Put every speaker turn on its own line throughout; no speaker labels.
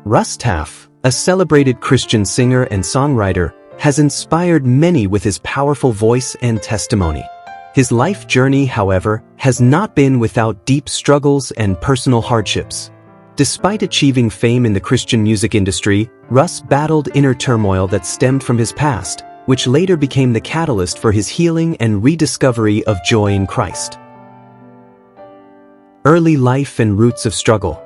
Russ Taff, a celebrated Christian singer and songwriter, has inspired many with his powerful voice and testimony. His life journey, however, has not been without deep struggles and personal hardships. Despite achieving fame in the Christian music industry, Russ battled inner turmoil that stemmed from his past, which later became the catalyst for his healing and rediscovery of joy in Christ. Early life and roots of struggle.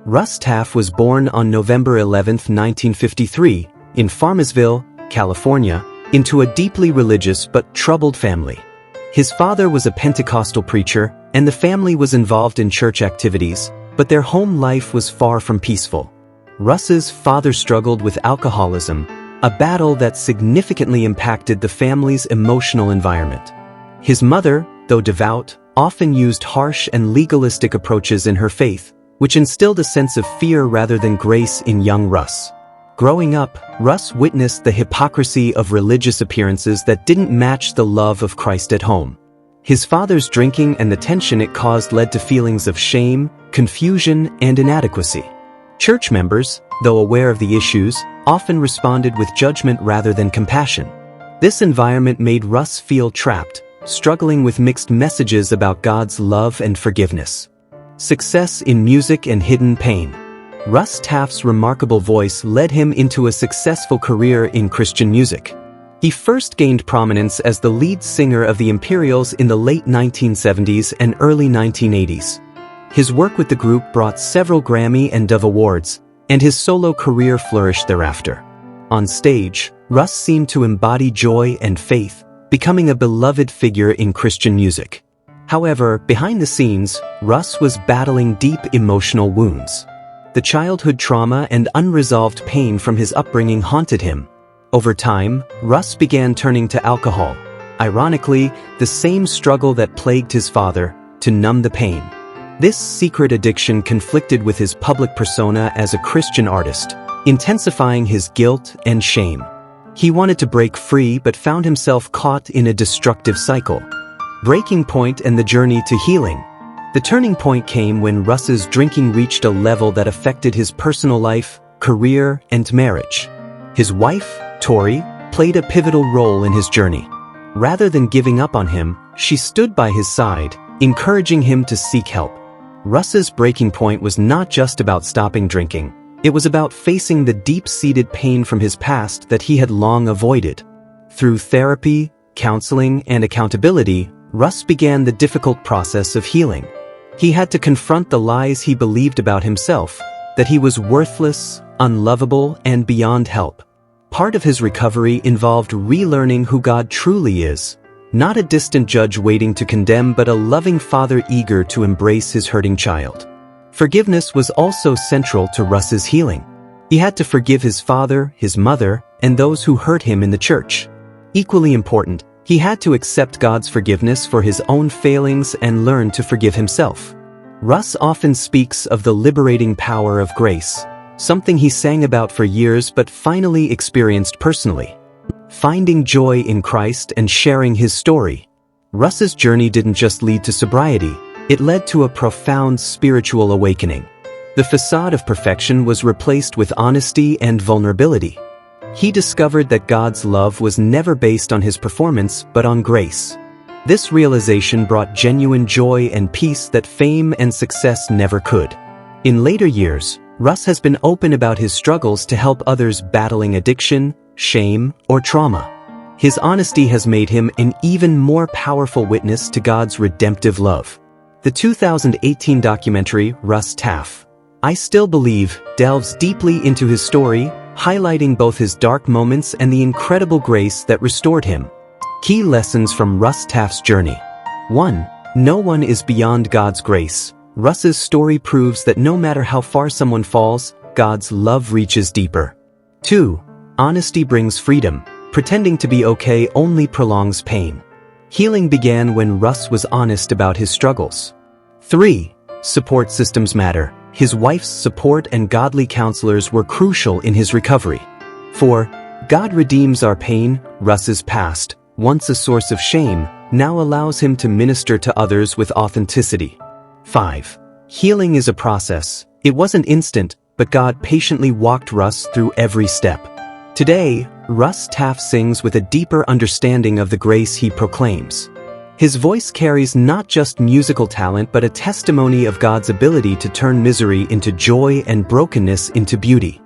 Russ Taff was born on November 11, 1953, in Farmersville, California, into a deeply religious but troubled family. His father was a Pentecostal preacher, and the family was involved in church activities, but their home life was far from peaceful. Russ's father struggled with alcoholism, a battle that significantly impacted the family's emotional environment. His mother, though devout, often used harsh and legalistic approaches in her faith, which instilled a sense of fear rather than grace in young Russ. Growing up, Russ witnessed the hypocrisy of religious appearances that didn't match the love of Christ at home. His father's drinking and the tension it caused led to feelings of shame, confusion, and inadequacy. Church members, though aware of the issues, often responded with judgment rather than compassion. This environment made Russ feel trapped, struggling with mixed messages about God's love and forgiveness. Success in music and hidden pain. Russ Taff's remarkable voice led him into a successful career in Christian music. He first gained prominence as the lead singer of the Imperials in the late 1970s and early 1980s. His work with the group brought several Grammy and Dove Awards, and his solo career flourished thereafter. On stage, Russ seemed to embody joy and faith, becoming a beloved figure in Christian music. However, behind the scenes, Russ was battling deep emotional wounds. The childhood trauma and unresolved pain from his upbringing haunted him. Over time, Russ began turning to alcohol, ironically, the same struggle that plagued his father, to numb the pain. This secret addiction conflicted with his public persona as a Christian artist, intensifying his guilt and shame. He wanted to break free but found himself caught in a destructive cycle. Breaking point and the journey to healing. The turning point came when Russ's drinking reached a level that affected his personal life, career, and marriage. His wife, Tori, played a pivotal role in his journey. Rather than giving up on him, she stood by his side, encouraging him to seek help. Russ's breaking point was not just about stopping drinking. It was about facing the deep-seated pain from his past that he had long avoided. Through therapy, counseling, and accountability, Russ began the difficult process of healing. He had to confront the lies he believed about himself, that he was worthless, unlovable, and beyond help. Part of his recovery involved relearning who God truly is, not a distant judge waiting to condemn but a loving father eager to embrace his hurting child. Forgiveness was also central to Russ's healing. He had to forgive his father, his mother, and those who hurt him in the church. Equally important, he had to accept God's forgiveness for his own failings and learn to forgive himself. Russ often speaks of the liberating power of grace, something he sang about for years but finally experienced personally. Finding joy in Christ and sharing his story. Russ's journey didn't just lead to sobriety, it led to a profound spiritual awakening. The facade of perfection was replaced with honesty and vulnerability. He discovered that God's love was never based on his performance but on grace. This realization brought genuine joy and peace that fame and success never could. In later years, Russ has been open about his struggles to help others battling addiction, shame, or trauma. His honesty has made him an even more powerful witness to God's redemptive love. The 2018 documentary, Russ Taff, I Still Believe, delves deeply into his story, highlighting both his dark moments and the incredible grace that restored him. Key lessons from Russ Taff's journey. 1. No one is beyond God's grace. Russ's story proves that no matter how far someone falls, God's love reaches deeper. 2. Honesty brings freedom. Pretending to be okay only prolongs pain. Healing began when Russ was honest about his struggles. 3. Support systems matter. His wife's support and godly counselors were crucial in his recovery. 4. God redeems our pain. Russ's past, once a source of shame, now allows him to minister to others with authenticity. 5. Healing is a process. It wasn't instant, but God patiently walked Russ through every step. Today, Russ Taff sings with a deeper understanding of the grace he proclaims. His voice carries not just musical talent but a testimony of God's ability to turn misery into joy and brokenness into beauty.